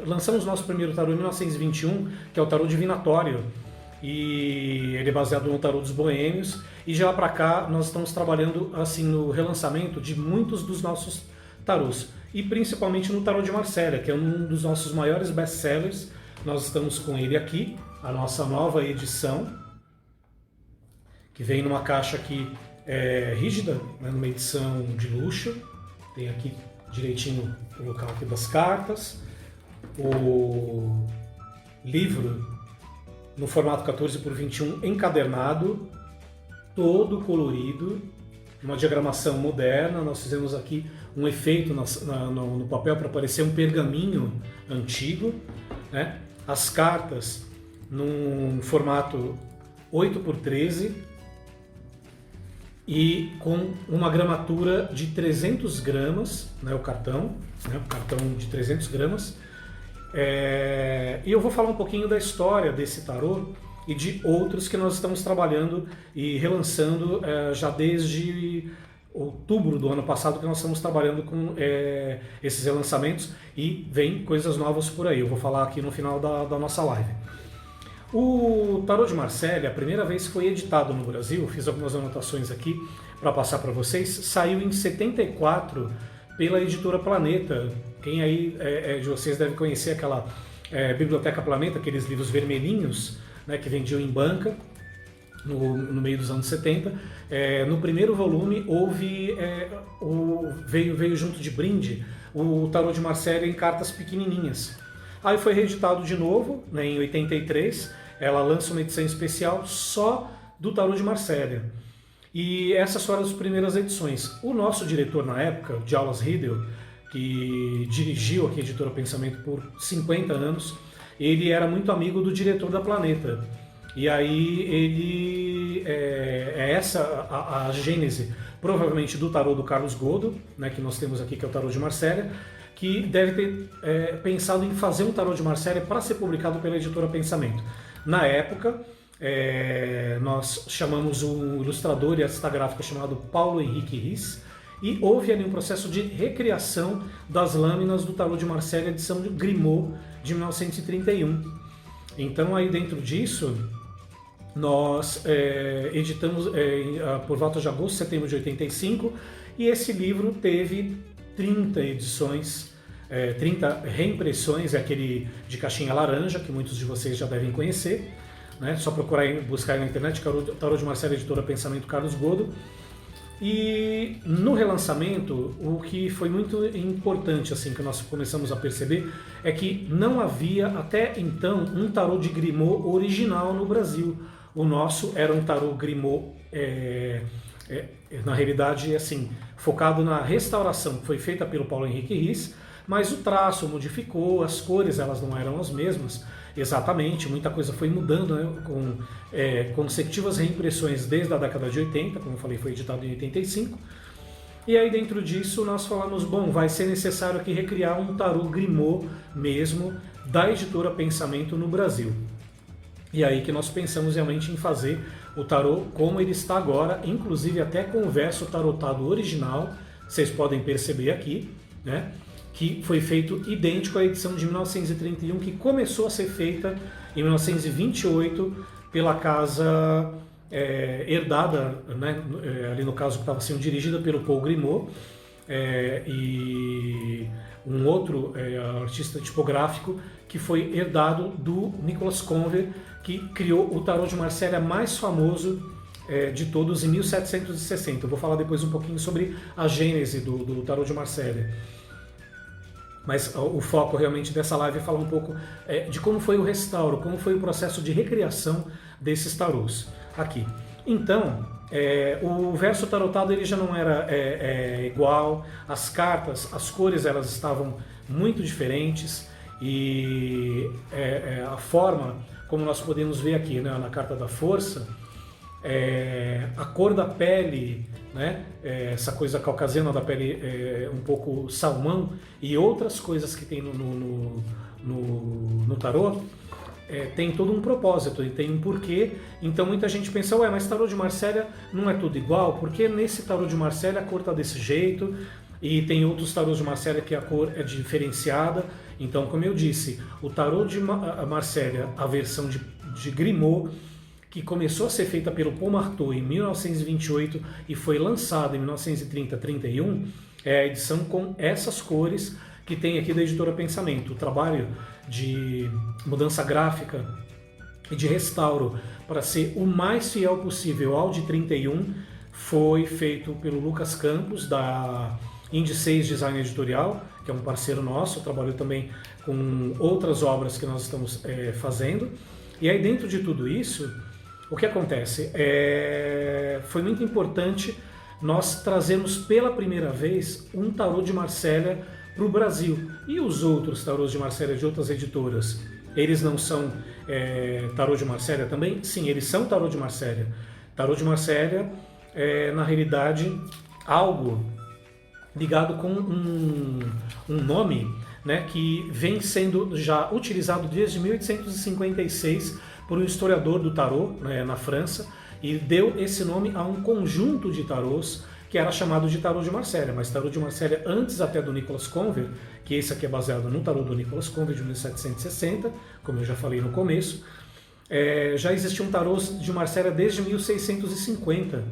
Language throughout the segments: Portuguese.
Lançamos nosso primeiro tarô em 1921, que é o tarô divinatório, e ele é baseado no tarô dos boêmios, e de lá para cá nós estamos trabalhando assim no relançamento de muitos dos nossos tarôs, e principalmente no tarô de Marsella, que é um dos nossos maiores best-sellers. Nós estamos com ele aqui, a nossa nova edição, que vem numa caixa aqui rígida, né, numa edição de luxo. Tem aqui direitinho o local aqui das cartas, o livro no formato 14x21 encadernado, todo colorido, uma diagramação moderna. Nós fizemos aqui um efeito no papel para parecer um pergaminho antigo, né? As cartas num formato 8x13 e com uma gramatura de 300 gramas, né, o cartão de 300 gramas. E eu vou falar um pouquinho da história desse tarô e de outros que nós estamos trabalhando e relançando já desde outubro do ano passado, que nós estamos trabalhando com esses relançamentos, e vem coisas novas por aí. Eu vou falar aqui no final da nossa live. O Tarô de Marsella, a primeira vez que foi editado no Brasil, fiz algumas anotações aqui para passar para vocês, saiu em 74 pela editora Planeta. Quem aí de vocês deve conhecer aquela Biblioteca Planeta, aqueles livros vermelhinhos, né, que vendiam em banca no meio dos anos 70. No primeiro volume veio junto de brinde o Tarô de Marsella em cartas pequenininhas. Aí foi reeditado de novo, né, em 83, ela lança uma edição especial só do Tarô de Marsella. E essas foram as primeiras edições. O nosso diretor na época, o Djalas Riedel, que dirigiu aqui a Editora Pensamento por 50 anos, ele era muito amigo do diretor da Planeta. E aí essa a gênese, provavelmente, do tarô do Carlos Godo, né, que nós temos aqui, que é o Tarô de Marsella, que deve ter pensado em fazer um Tarô de Marsella para ser publicado pela Editora Pensamento. Na época, nós chamamos um ilustrador e artista gráfico chamado Paulo Henrique Riss, e houve ali um processo de recriação das lâminas do Tarô de Marsella, edição de Grimaud, de 1931. Então, aí dentro disso, nós editamos por volta de agosto, setembro de 85, e esse livro teve 30 edições, 30 reimpressões, aquele de caixinha laranja, que muitos de vocês já devem conhecer, né? Só buscar aí na internet, Tarô de Marsella, Editora Pensamento, Carlos Godo. E no relançamento, o que foi muito importante, assim, que nós começamos a perceber, é que não havia até então um tarô de Grimaud original no Brasil. O nosso era um tarô Grimaud, na realidade, assim, focado na restauração, que foi feita pelo Paulo Henrique Riss, mas o traço modificou, as cores elas não eram as mesmas exatamente, muita coisa foi mudando, né, com consecutivas reimpressões desde a década de 80, como eu falei, foi editado em 85, e aí dentro disso nós falamos, bom, vai ser necessário aqui recriar um tarô Grimaud mesmo, da Editora Pensamento no Brasil. E aí que nós pensamos realmente em fazer o tarô como ele está agora, inclusive até com o verso tarotado original, vocês podem perceber aqui, né, que foi feito idêntico à edição de 1931, que começou a ser feita em 1928 pela casa herdada, né, ali no caso que estava sendo dirigida pelo Paul Grimaud, e um outro artista tipográfico que foi herdado do Nicholas Conver, que criou o Tarô de Marsella mais famoso de todos em 1760. Eu vou falar depois um pouquinho sobre a gênese do Tarô de Marsella. Mas o foco realmente dessa live é falar um pouco de como foi o restauro, como foi o processo de recriação desses tarôs aqui. Então, o verso tarotado ele já não era igual, as cartas, as cores elas estavam muito diferentes, e a forma como nós podemos ver aqui, né, na carta da força, a cor da pele, né, essa coisa caucasiana da pele um pouco salmão, e outras coisas que tem no tarô, tem todo um propósito e tem um porquê. Então muita gente pensa, ué, mas tarô de Marsella não é tudo igual? Porque nesse tarô de Marsella a cor está desse jeito, e tem outros tarôs de Marcélia que a cor é diferenciada. Então, como eu disse, o tarô de Marcélia, a versão de Grimaud, que começou a ser feita pelo Paul Marteau em 1928 e foi lançada em 1930-31, é a edição com essas cores que tem aqui da editora Pensamento. O trabalho de mudança gráfica e de restauro para ser o mais fiel possível ao de 31 foi feito pelo Lucas Campos, da Indy 6 Design Editorial, que é um parceiro nosso, trabalhou também com outras obras que nós estamos fazendo. E aí, dentro de tudo isso, o que acontece? Foi muito importante nós trazermos pela primeira vez um tarô de Marcélia para o Brasil. E os outros tarôs de Marcélia de outras editoras, eles não são tarô de Marcélia também? Sim, eles são tarô de Marcélia. Tarô de Marcélia é, na realidade, algo ligado com um nome, né, que vem sendo já utilizado desde 1856 por um historiador do tarô, né, na França, e deu esse nome a um conjunto de tarôs que era chamado de tarô de Marcélia, mas tarô de Marcélia antes até do Nicholas Conver, que esse aqui é baseado no tarô do Nicholas Conver de 1760, como eu já falei no começo. Já existiam tarôs de Marcélia desde 1650,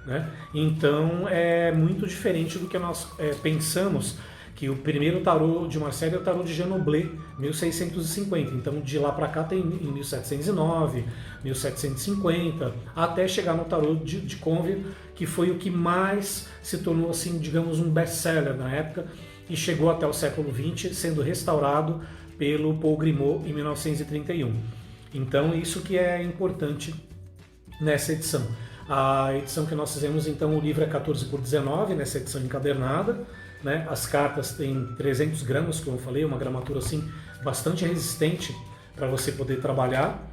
né? Então é muito diferente do que nós pensamos, que o primeiro tarô de Marcélia é o tarô de Jean Noblet, 1650. Então de lá para cá tem em 1709, 1750, até chegar no tarô de Conver, que foi o que mais se tornou, assim, digamos, um best-seller na época, e chegou até o século XX, sendo restaurado pelo Paul Grimaud em 1931. Então isso que é importante nessa edição. A edição que nós fizemos, então, o livro é 14x19, nessa edição encadernada, né? As cartas têm 300 gramas, como eu falei, uma gramatura assim bastante resistente para você poder trabalhar,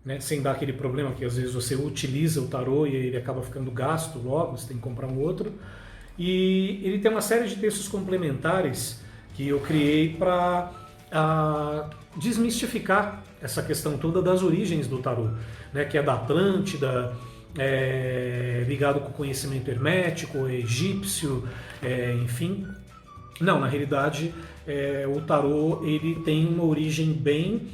né? Sem dar aquele problema que às vezes você utiliza o tarô e ele acaba ficando gasto logo, você tem que comprar um outro. E ele tem uma série de textos complementares que eu criei para desmistificar essa questão toda das origens do tarô, né? Que é da Atlântida, ligado com o conhecimento hermético, egípcio, enfim. Não, na realidade, o tarô ele tem uma origem bem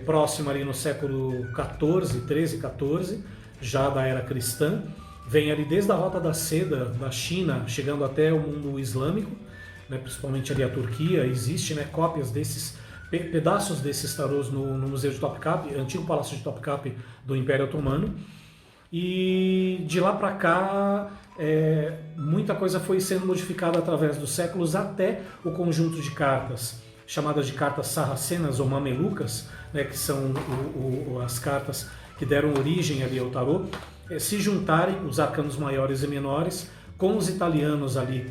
próxima ali no século XIV, 13, 14, já da era cristã. Vem ali desde a Rota da Seda da China, chegando até o mundo islâmico, né, principalmente ali a Turquia. Existe, né, cópias desses pedaços desses tarôs no Museu de Topkapi, antigo Palácio de Topkapi do Império Otomano. E de lá para cá, muita coisa foi sendo modificada através dos séculos, até o conjunto de cartas, chamadas de cartas sarracenas ou mamelucas, né, que são as cartas que deram origem ali ao tarô, se juntarem, os arcanos maiores e menores, com os italianos ali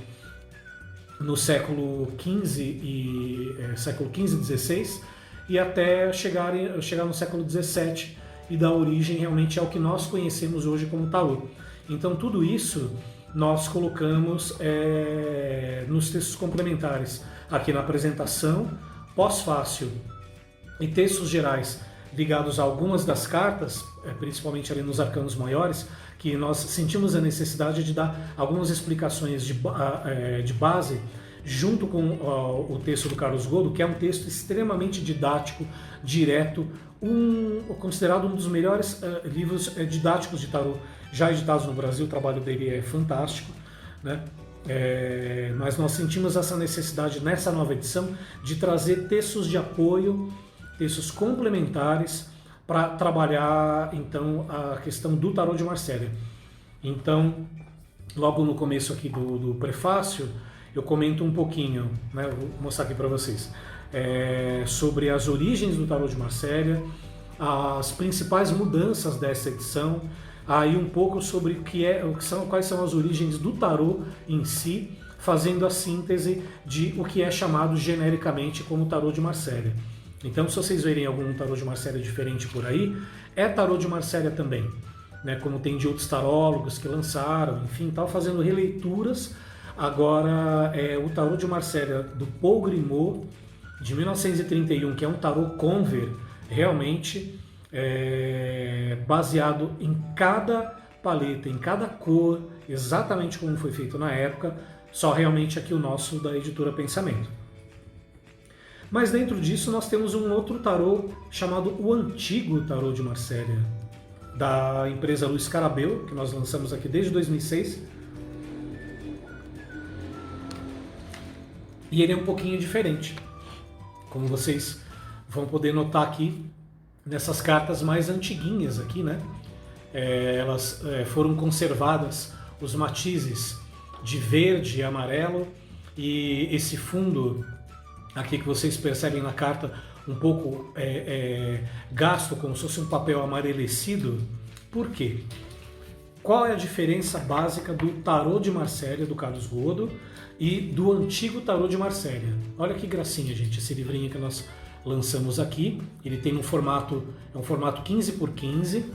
no século XV e XVI, e até chegar no século XVII, e dar origem realmente ao que nós conhecemos hoje como tarô. Então tudo isso nós colocamos nos textos complementares, aqui na apresentação, pós-fácil e textos gerais ligados a algumas das cartas, principalmente ali nos arcanos maiores, que nós sentimos a necessidade de dar algumas explicações de base, junto com o texto do Carlos Godo, que é um texto extremamente didático, direto, considerado um dos melhores livros didáticos de tarô já editados no Brasil. O trabalho dele é fantástico, né? Mas nós sentimos essa necessidade nessa nova edição de trazer textos de apoio, textos complementares para trabalhar então a questão do tarô de Marcélia. Então, logo no começo aqui do prefácio, eu comento um pouquinho, né? Vou mostrar aqui para vocês, sobre as origens do tarô de Marcélia, as principais mudanças dessa edição, aí um pouco sobre quais são as origens do tarô em si, fazendo a síntese de o que é chamado genericamente como tarô de Marcélia. Então, se vocês verem algum tarô de Marcélia diferente por aí, é tarô de Marcélia também, né? Como tem de outros tarólogos que lançaram, enfim, tal, fazendo releituras. Agora, o tarô de Marcélia do Paul Grimaud, de 1931, que é um tarô Conver, realmente baseado em cada paleta, em cada cor, exatamente como foi feito na época, só realmente aqui o nosso da editora Pensamento. Mas dentro disso nós temos um outro tarô chamado o Antigo Tarô de Marsella, da empresa Luiz Carabel, que nós lançamos aqui desde 2006. E ele é um pouquinho diferente, como vocês vão poder notar aqui nessas cartas mais antiguinhas aqui, né? Elas foram conservadas, os matizes de verde e amarelo, e esse fundo aqui que vocês percebem na carta um pouco gasto, como se fosse um papel amarelecido. Por quê? Qual é a diferença básica do tarô de Marsella, do Carlos Godot, e do Antigo Tarô de Marsella? Olha que gracinha, gente, esse livrinho que nós lançamos aqui. Ele tem um formato 15 por 15.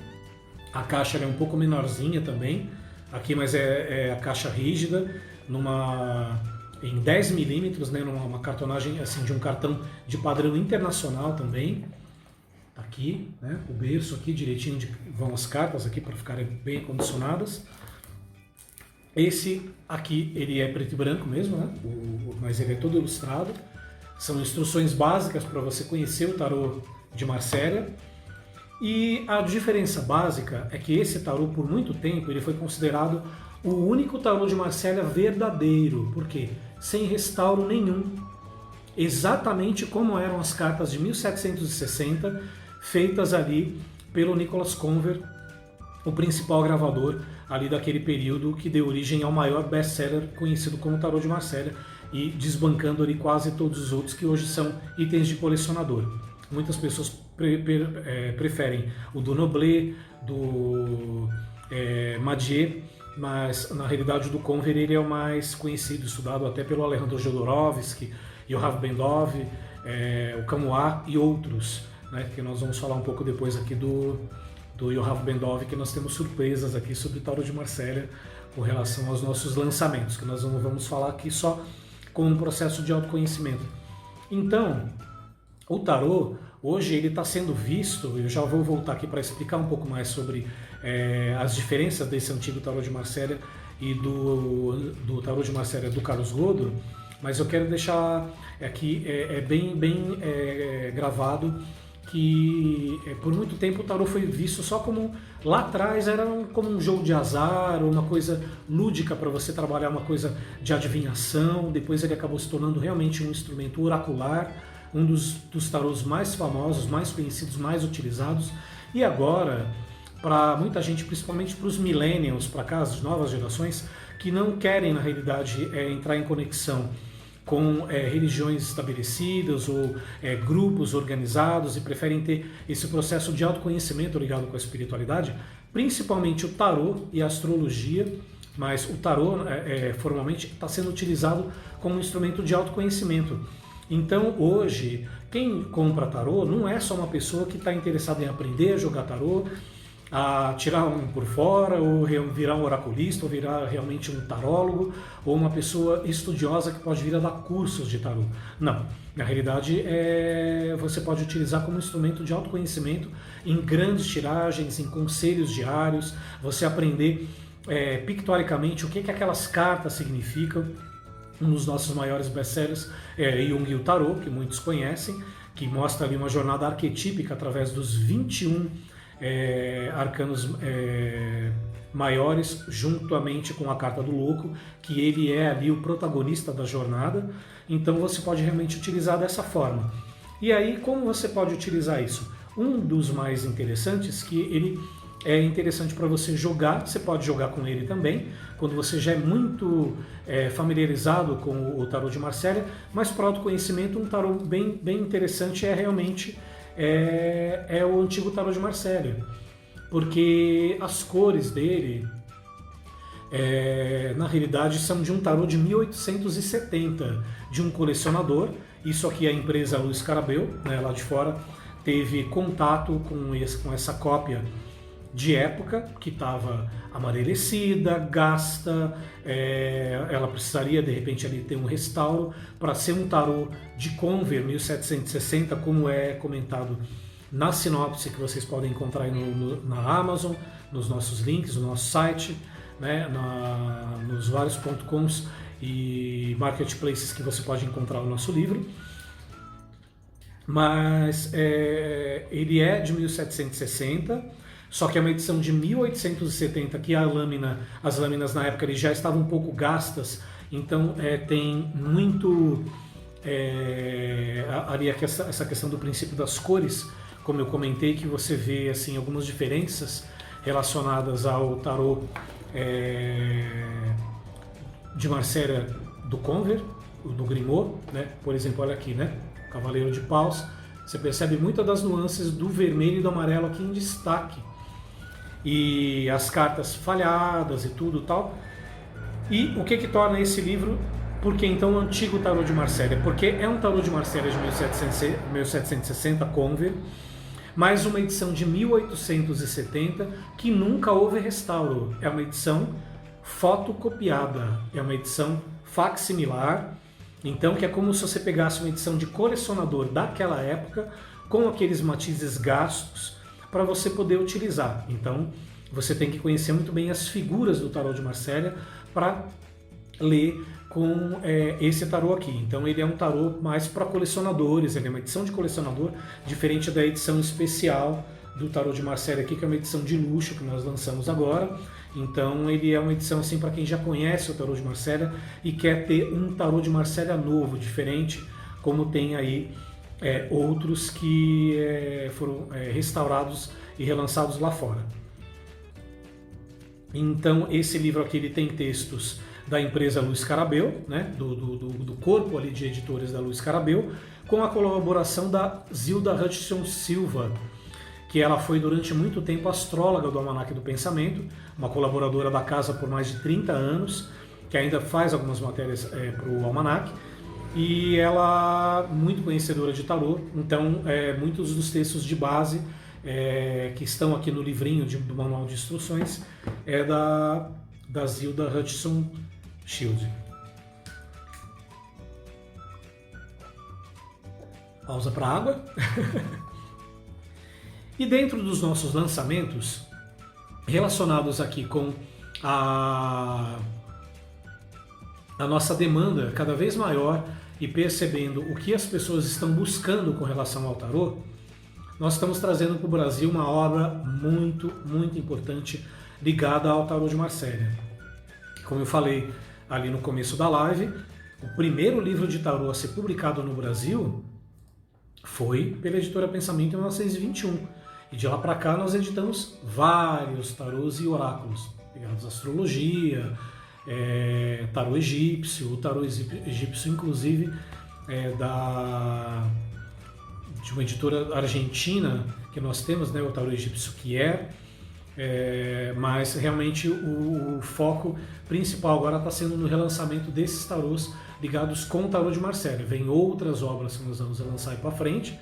A caixa é um pouco menorzinha também, aqui, mas é a caixa rígida, em 10 milímetros, né, numa cartonagem assim, de um cartão de padrão internacional também. Aqui, né, o berço aqui direitinho vão as cartas aqui para ficarem bem acondicionadas. Esse aqui ele é preto e branco mesmo, né, mas ele é todo ilustrado. São instruções básicas para você conhecer o tarô de Marsella. E a diferença básica é que esse tarô, por muito tempo, ele foi considerado o único tarô de Marsella verdadeiro. Por quê? Sem restauro nenhum. Exatamente como eram as cartas de 1760, feitas ali pelo Nicholas Conver, o principal gravador ali daquele período, que deu origem ao maior best-seller conhecido como Tarô de Marsella, e desbancando ali quase todos os outros que hoje são itens de colecionador. Muitas pessoas preferem o do Noblet, do Madier, mas na realidade o do Conver ele é o mais conhecido, estudado até pelo Alejandro Jodorowsky, Yoav Bendov, o Camus e outros, né, que nós vamos falar um pouco depois aqui do Yoav Bendov, que nós temos surpresas aqui sobre o Tarô de Marsella com relação aos nossos lançamentos, que nós não vamos falar aqui só com um processo de autoconhecimento. Então, o tarô, hoje, ele está sendo visto, eu já vou voltar aqui para explicar um pouco mais sobre as diferenças desse Antigo Tarô de Marsella e do Tarô de Marsella do Carlos Godot, mas eu quero deixar aqui bem gravado que por muito tempo o tarô foi visto só como, lá atrás era como um jogo de azar, uma coisa lúdica para você trabalhar, uma coisa de adivinhação. Depois ele acabou se tornando realmente um instrumento oracular, um dos tarôs mais famosos, mais conhecidos, mais utilizados. E agora, para muita gente, principalmente para os millennials, para cá, as novas gerações, que não querem na realidade entrar em conexão com religiões estabelecidas ou grupos organizados e preferem ter esse processo de autoconhecimento ligado com a espiritualidade, principalmente o tarô e a astrologia, mas o tarô formalmente está sendo utilizado como um instrumento de autoconhecimento. Então hoje, quem compra tarô não é só uma pessoa que está interessada em aprender a jogar tarô, a tirar um por fora, ou virar um oraculista, ou virar realmente um tarólogo, ou uma pessoa estudiosa que pode vir a dar cursos de tarô. Não, na realidade você pode utilizar como instrumento de autoconhecimento em grandes tiragens, em conselhos diários, você aprender pictoricamente o que aquelas cartas significam. Um dos nossos maiores best-sellers é Jung e o Tarô, que muitos conhecem, que mostra ali uma jornada arquetípica através dos 21 arcanos maiores, juntamente com a carta do louco, que ele é ali o protagonista da jornada. Então você pode realmente utilizar dessa forma. E aí, como você pode utilizar isso? Um dos mais interessantes, que ele é interessante para você jogar, você pode jogar com ele também, quando você já é muito familiarizado com o tarô de Marsella, mas para autoconhecimento, um tarô bem interessante realmente o Antigo Tarô de Marsella, porque as cores dele, na realidade, são de um tarô de 1870, de um colecionador. Isso aqui é a empresa Luiz Carabel, né, lá de fora, teve contato com essa cópia de época, que estava amarelecida, gasta, ela precisaria de repente ali ter um restauro para ser um tarô de Conver 1760, como é comentado na sinopse que vocês podem encontrar aí na Amazon, nos nossos links, no nosso site, né, nos vários .coms e marketplaces que você pode encontrar o nosso livro. Mas ele é de 1760, só que é uma edição de 1870, que as lâminas na época já estavam um pouco gastas, então tem muito ali essa questão do princípio das cores, como eu comentei, que você vê assim, algumas diferenças relacionadas ao tarô de Marcélia do Conver, do Grimmaux, né? Por exemplo, olha aqui, né? Cavaleiro de Paus, você percebe muitas das nuances do vermelho e do amarelo aqui em destaque. E as cartas falhadas e tudo tal. E o que torna esse livro, por que então o antigo tarô de Marcélia? Porque é um tarô de Marcélia de 1760, Conver, mais uma edição de 1870 que nunca houve restauro. É uma edição fotocopiada, é uma edição facsimilar. Então, que é como se você pegasse uma edição de colecionador daquela época, com aqueles matizes gastos, para você poder utilizar. Então, você tem que conhecer muito bem as figuras do tarô de Marcélia para ler com esse tarô aqui. Então, ele é um tarô mais para colecionadores, ele é uma edição de colecionador, diferente da edição especial do tarô de Marcélia aqui, que é uma edição de luxo que nós lançamos agora. Então ele é uma edição assim para quem já conhece o tarô de Marcélia e quer ter um tarô de Marcélia novo, diferente, como tem aí outros que foram restaurados e relançados lá fora. Então esse livro aqui ele tem textos da empresa Luiz Carabel, né, do corpo ali de editores da Luiz Carabel, com a colaboração da Zilda Hutchinson Silva, que ela foi durante muito tempo astróloga do Almanaque do Pensamento, uma colaboradora da casa por mais de 30 anos, que ainda faz algumas matérias para o Almanaque, e ela muito conhecedora de tarô, então muitos dos textos de base que estão aqui no livrinho do Manual de Instruções é da Zilda Hutchinson Shield. Pausa para água. E dentro dos nossos lançamentos, relacionados aqui com a nossa demanda cada vez maior e percebendo o que as pessoas estão buscando com relação ao tarô, nós estamos trazendo para o Brasil uma obra muito, muito importante ligada ao tarô de Marcélia. Como eu falei ali no começo da live, o primeiro livro de tarô a ser publicado no Brasil foi pela editora Pensamento em 1921. E de lá para cá nós editamos vários tarôs e oráculos, ligados à astrologia, tarô egípcio, o tarô egípcio inclusive de uma editora argentina que nós temos, né, o tarô egípcio que mas realmente o foco principal agora está sendo no relançamento desses tarôs ligados com o tarô de Marcélia. Vem outras obras que nós vamos lançar aí para frente.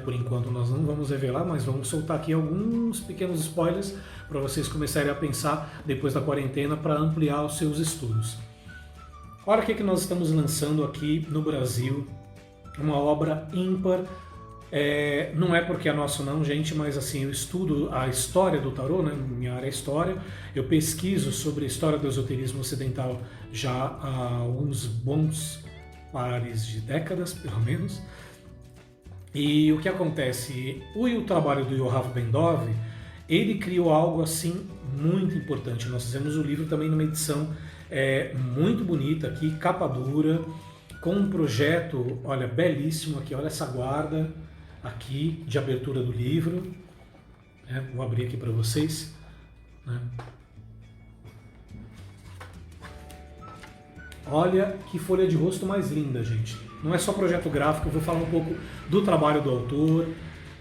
Por enquanto nós não vamos revelar, mas vamos soltar aqui alguns pequenos spoilers para vocês começarem a pensar depois da quarentena para ampliar os seus estudos. Olha o que nós estamos lançando aqui no Brasil, uma obra ímpar. Não é porque é nosso não, gente, mas assim, eu estudo a história do tarô, né? Minha área é história, eu pesquiso sobre a história do esoterismo ocidental já há uns bons pares de décadas, pelo menos. E o que acontece? O trabalho do Yoav Ben-Dov, ele criou algo assim muito importante. Nós fizemos o livro também numa edição muito bonita aqui, capa dura, com um projeto, olha, belíssimo aqui, olha essa guarda aqui de abertura do livro. Vou abrir aqui para vocês. Olha que folha de rosto mais linda, gente. Não é só projeto gráfico, eu vou falar um pouco do trabalho do autor,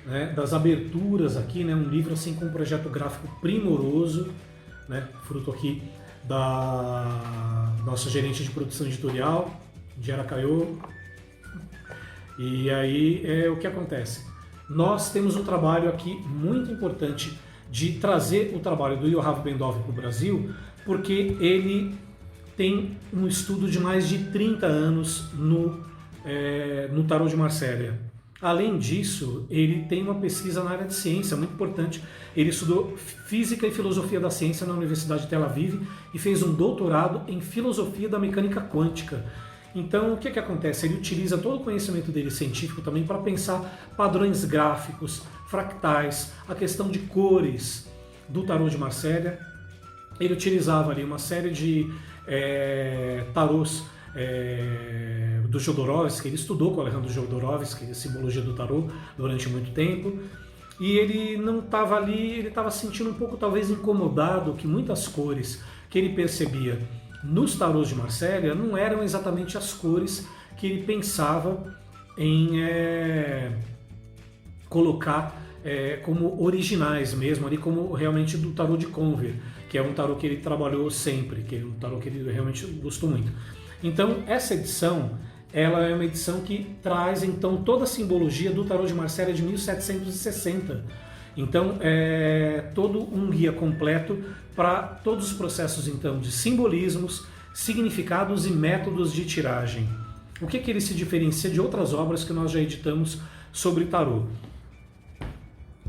né, das aberturas aqui, né, um livro assim com um projeto gráfico primoroso, né, fruto aqui da nossa gerente de produção editorial, Diara Caio. E aí o que acontece? Nós temos um trabalho aqui muito importante de trazer o trabalho do Yoav Ben-Dov para o Brasil, porque ele tem um estudo de mais de 30 anos no tarô de Marcélia. Além disso, ele tem uma pesquisa na área de ciência muito importante. Ele estudou Física e Filosofia da Ciência na Universidade de Tel Aviv e fez um doutorado em Filosofia da Mecânica Quântica. Então, o que acontece? Ele utiliza todo o conhecimento dele científico também para pensar padrões gráficos, fractais, a questão de cores do tarô de Marselha. Ele utilizava ali uma série de tarôs do Jodorowsky. Ele estudou com o Alejandro Jodorowsky a simbologia do tarô durante muito tempo, e ele não estava ali, ele estava se sentindo um pouco talvez incomodado que muitas cores que ele percebia nos tarôs de Marselha não eram exatamente as cores que ele pensava em colocar como originais mesmo, ali como realmente do tarô de Conver, que é um tarô que ele trabalhou sempre, que é um tarô que ele realmente gostou muito. Então, essa edição, ela é uma edição que traz então toda a simbologia do tarô de Marselha de 1760. Então, é todo um guia completo para todos os processos então de simbolismos, significados e métodos de tiragem. O que ele se diferencia de outras obras que nós já editamos sobre tarô?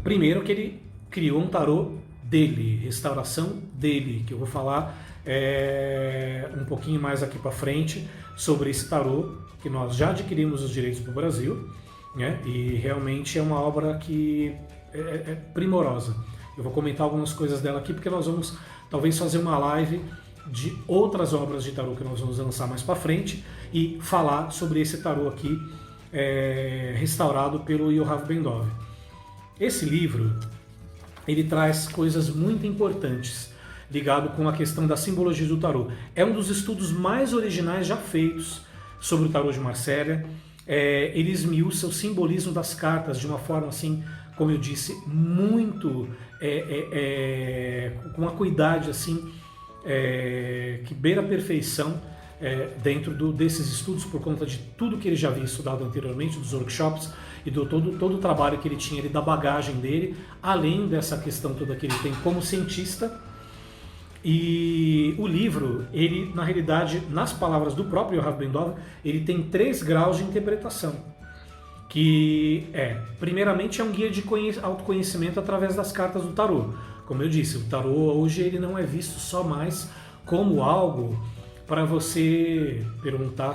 Primeiro que ele criou um tarô dele, restauração dele, que eu vou falar um pouquinho mais aqui para frente sobre esse tarô, que nós já adquirimos os direitos para o Brasil, né? E realmente é uma obra que é primorosa. Eu vou comentar algumas coisas dela aqui, porque nós vamos talvez fazer uma live de outras obras de tarô que nós vamos lançar mais para frente e falar sobre esse tarô aqui restaurado pelo Yoav Ben-Dov. Esse livro, ele traz coisas muito importantes ligado com a questão da simbologia do tarô. É um dos estudos mais originais já feitos sobre o tarô de Marselha. Ele esmiuça o simbolismo das cartas de uma forma assim, como eu disse, muito com uma cuidade assim que beira a perfeição dentro desses estudos, por conta de tudo que ele já havia estudado anteriormente, dos workshops e do todo o trabalho que ele tinha ali, da bagagem dele, além dessa questão toda que ele tem como cientista. E o livro, ele na realidade, nas palavras do próprio Yoav Ben-Dov, ele tem 3 graus de interpretação, que primeiramente é um guia de autoconhecimento através das cartas do tarô. Como eu disse, o tarô hoje ele não é visto só mais como algo para você perguntar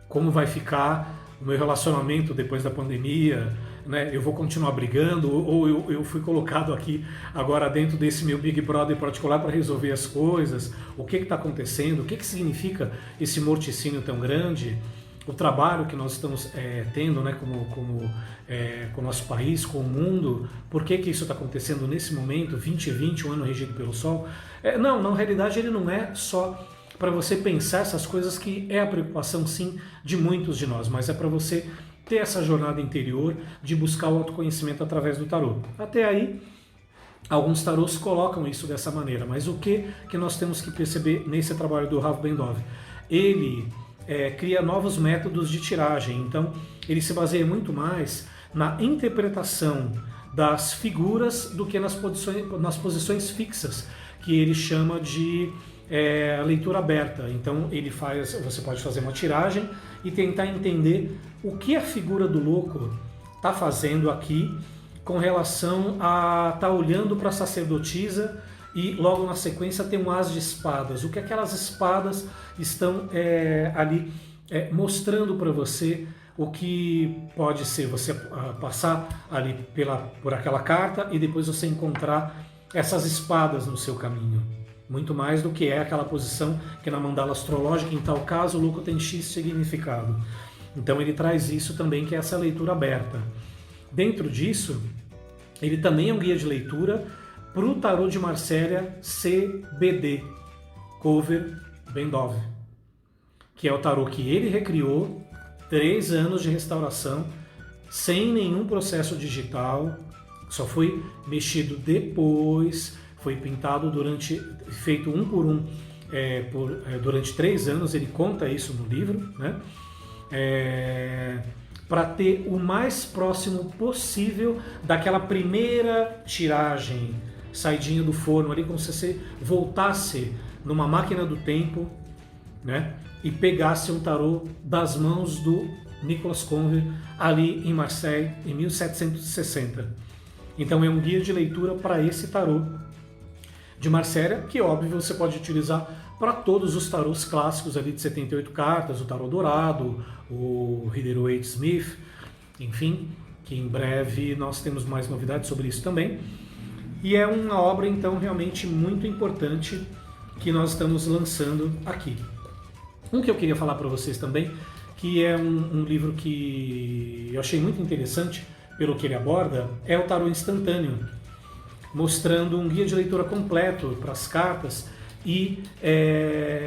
como vai ficar o meu relacionamento depois da pandemia, né? Eu vou continuar brigando, ou eu fui colocado aqui agora dentro desse meu Big Brother particular para resolver as coisas, o que está acontecendo, o que significa esse morticínio tão grande, o trabalho que nós estamos tendo, né, com o nosso país, com o mundo, por que isso está acontecendo nesse momento, 2020, um ano regido pelo Sol. Não, na realidade ele não é só para você pensar essas coisas, que é a preocupação sim de muitos de nós, mas é para você ter essa jornada interior de buscar o autoconhecimento através do tarô. Até aí, alguns tarôs colocam isso dessa maneira, mas o que nós temos que perceber nesse trabalho do Yoav Ben-Dov? Ele cria novos métodos de tiragem, então ele se baseia muito mais na interpretação das figuras do que nas posições fixas, que ele chama de a leitura aberta. Então você pode fazer uma tiragem e tentar entender o que a figura do louco está fazendo aqui com relação a estar olhando para a sacerdotisa e logo na sequência tem um as de espadas. O que aquelas espadas estão ali mostrando para você, o que pode ser você passar ali por aquela carta e depois você encontrar essas espadas no seu caminho. Muito mais do que aquela posição que na mandala astrológica, em tal caso, o louco tem X significado. Então ele traz isso também, que é essa leitura aberta. Dentro disso, ele também é um guia de leitura para o tarô de Marselha CBD, Cover Ben-Dov, que é o tarô que ele recriou, 3 anos de restauração, sem nenhum processo digital, só foi mexido depois, foi pintado feito um por um durante 3 anos, ele conta isso no livro, né? Para ter o mais próximo possível daquela primeira tiragem, saidinha do forno, ali como se você voltasse numa máquina do tempo, né? E pegasse um tarô das mãos do Nicolas Conver, ali em Marseille, em 1760. Então é um guia de leitura para esse tarô de Marselha, que óbvio você pode utilizar para todos os tarôs clássicos ali de 78 cartas, o tarô dourado, o Rider-Waite-Smith, enfim, que em breve nós temos mais novidades sobre isso também. E é uma obra então realmente muito importante que nós estamos lançando aqui. Um que eu queria falar para vocês também, que é um livro que eu achei muito interessante pelo que ele aborda, é o Tarô Instantâneo, mostrando um guia de leitura completo para as cartas e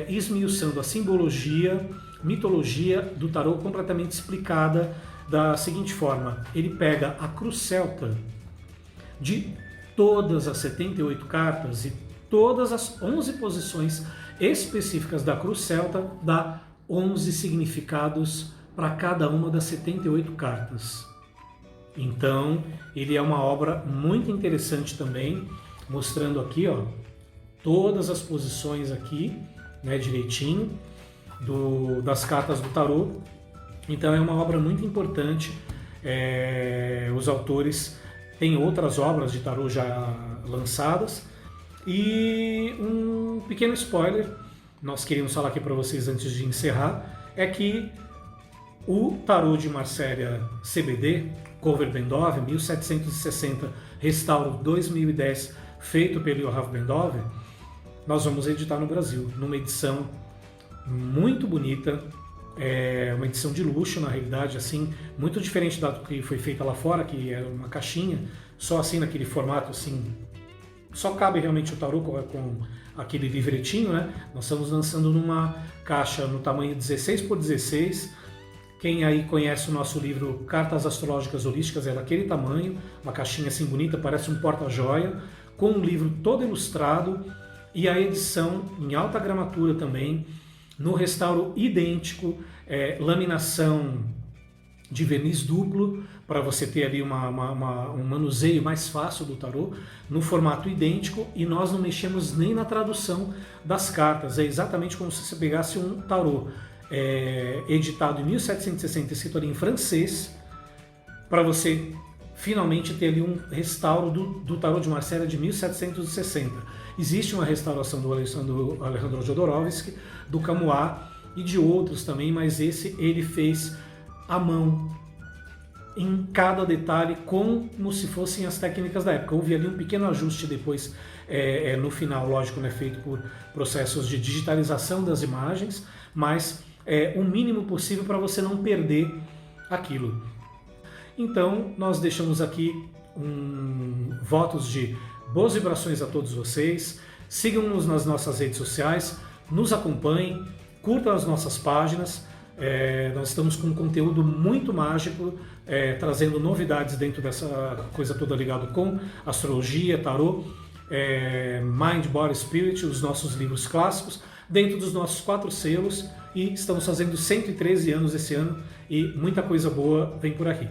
esmiuçando a simbologia, mitologia do tarô completamente explicada da seguinte forma: ele pega a cruz celta de todas as 78 cartas e todas as 11 posições específicas da cruz celta, dá 11 significados para cada uma das 78 cartas. Então, ele é uma obra muito interessante também, mostrando aqui, ó, todas as posições aqui, né, direitinho, das cartas do tarô. Então é uma obra muito importante. Os autores têm outras obras de tarô já lançadas. E um pequeno spoiler, nós queríamos falar aqui para vocês antes de encerrar, é que o tarô de Marselha CBD, Cover Bendove, 1760, restauro 2010, feito pelo Yoav Bendove, nós vamos editar no Brasil, numa edição muito bonita, uma edição de luxo na realidade, assim, muito diferente da que foi feita lá fora, que era uma caixinha, só assim naquele formato assim, só cabe realmente o tarô com aquele livretinho, né? Nós estamos lançando numa caixa no tamanho 16 por 16. Quem aí conhece o nosso livro Cartas Astrológicas Holísticas é daquele tamanho, uma caixinha assim bonita, parece um porta-joia, com um livro todo ilustrado e a edição em alta gramatura também, no restauro idêntico, laminação de verniz duplo, para você ter ali um manuseio mais fácil do tarô, no formato idêntico, e nós não mexemos nem na tradução das cartas, é exatamente como se você pegasse um tarô editado em 1760, escrito ali em francês, para você finalmente ter ali um restauro do tarô de Marselha de 1760. Existe uma restauração do Alejandro Jodorowsky, do Camus e de outros também, mas esse ele fez à mão, em cada detalhe, como se fossem as técnicas da época. Houve ali um pequeno ajuste depois, no final, lógico, né, feito por processos de digitalização das imagens, mas o mínimo possível para você não perder aquilo. Então, nós deixamos aqui votos de boas vibrações a todos vocês. Sigam-nos nas nossas redes sociais, nos acompanhem, curtam as nossas páginas. Nós estamos com um conteúdo muito mágico, trazendo novidades dentro dessa coisa toda ligada com astrologia, tarô, Mind, Body, Spirit, os nossos livros clássicos, dentro dos nossos 4 selos, e estamos fazendo 113 anos esse ano e muita coisa boa vem por aqui.